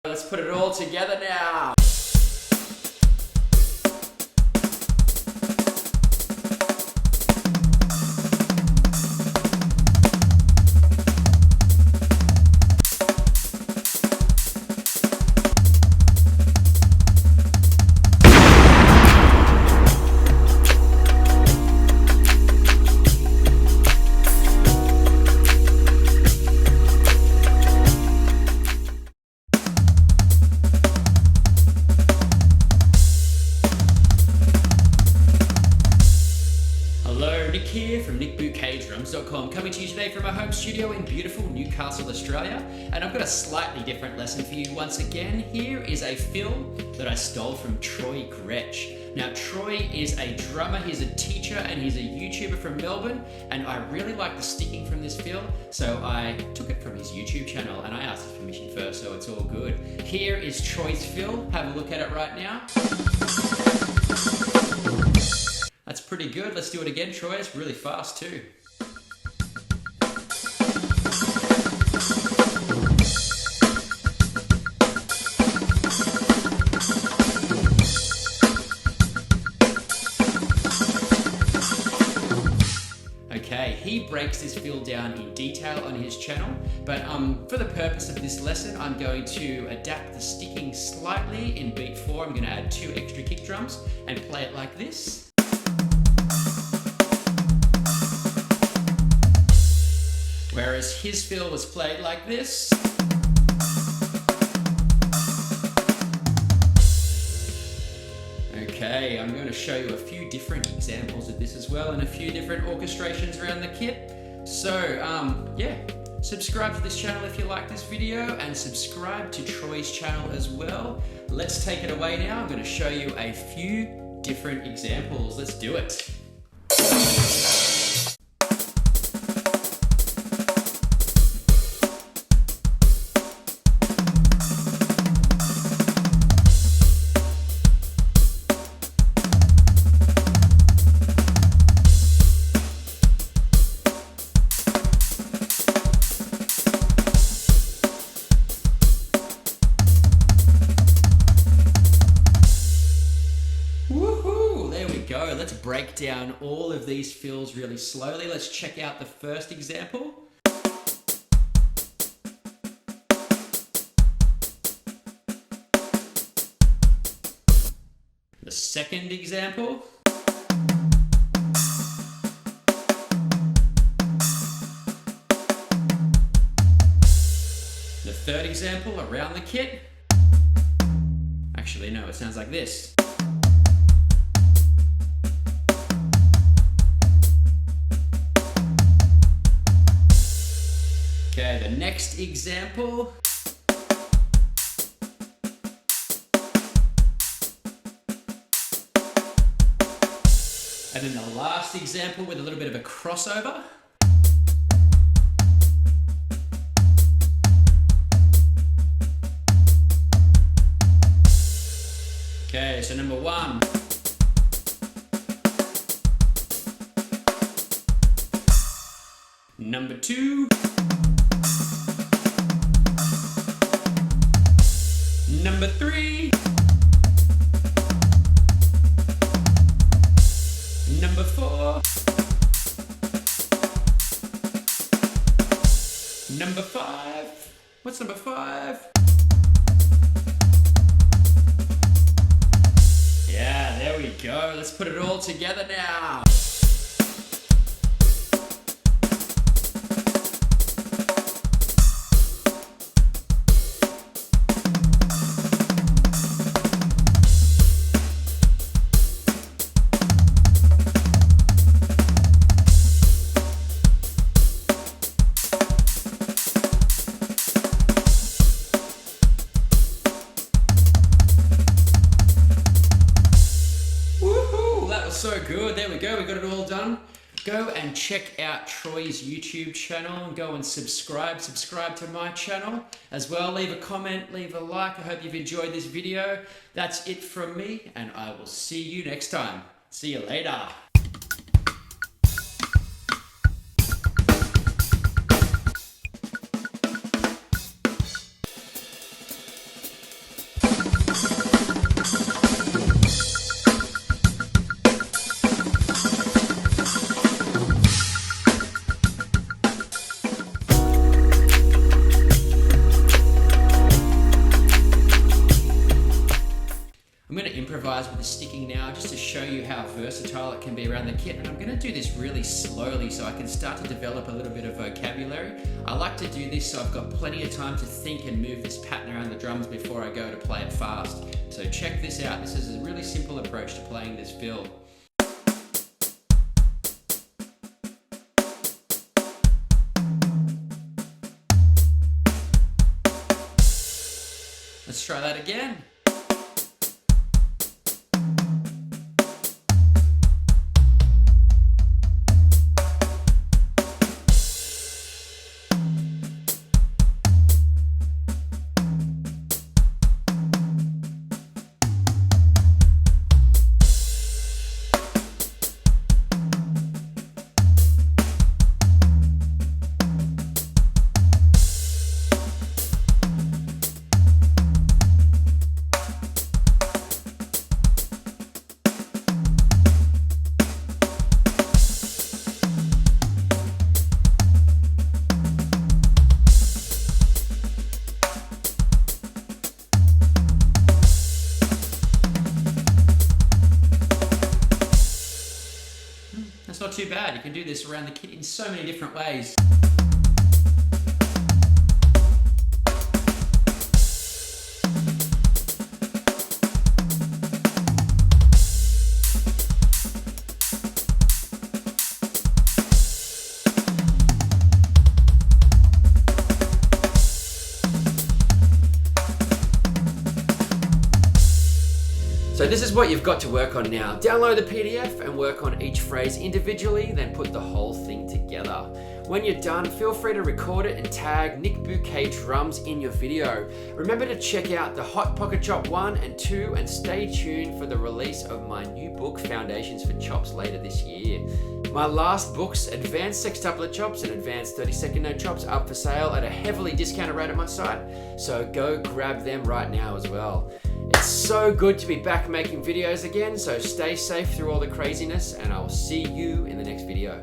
Let's put it all together now. Here from NickBukeyDrums.com, coming to you today from our home studio in beautiful Newcastle, Australia, and I've got a slightly different lesson for you once again. Here is a fill that I stole from Troy Grech. Now Troy is a drummer, he's a teacher, and he's a YouTuber from Melbourne, and I really like the sticking from this fill, so I took it from his YouTube channel, and I asked his permission first, so it's all good. Here is Troy's fill, have a look at it right now. That's pretty good. Let's do it again, Troy. It's really fast too. Okay, he breaks this fill down in detail on his channel, but for the purpose of this lesson, I'm going to adapt the sticking slightly in beat 4. I'm going to add 2 extra kick drums and play it like this. Whereas his fill was played like this. Okay, I'm going to show you a few different examples of this as well and a few different orchestrations around the kit. So, yeah, subscribe to this channel if you like this video and subscribe to Troy's channel as well. Let's take it away now. I'm going to show you a few different examples. Let's do it. Go. Let's break down all of these fills really slowly. Let's check out the first example. The second example. The third example around the kit. Actually, no, it sounds like this. Okay, the next example. And then the last example with a little bit of a crossover. Okay, so number 1. Number 2. Number 3. Number 4. Number 5. What's number 5? Yeah, there we go. Let's put it all together now. So good, there we go, we got it all done. Go and check out Troy's YouTube channel and go and subscribe to my channel as well. Leave a comment, leave a like. I hope you've enjoyed this video. That's it from me, and I will see you next time. See you later. improvise with the sticking now just to show you how versatile it can be around the kit, and I'm going to do this really slowly so I can start to develop a little bit of vocabulary. I like to do this so I've got plenty of time to think and move this pattern around the drums before I go to play it fast. So check this out. This is a really simple approach to playing this fill. Let's try that again. That's not too bad. You can do this around the kit in so many different ways. So this is what you've got to work on now. Download the PDF and work on each phrase individually, then put the whole thing together. When you're done, feel free to record it and tag Nick Bukey Drums in your video. Remember to check out the Hot Pocket Chop 1 and 2 and stay tuned for the release of my new book, Foundations for Chops, later this year. My last books, Advanced Sextuplet Chops and Advanced 30-second note chops, are up for sale at a heavily discounted rate on my site, so go grab them right now as well. It's so good to be back making videos again, so stay safe through all the craziness, and I'll see you in the next video.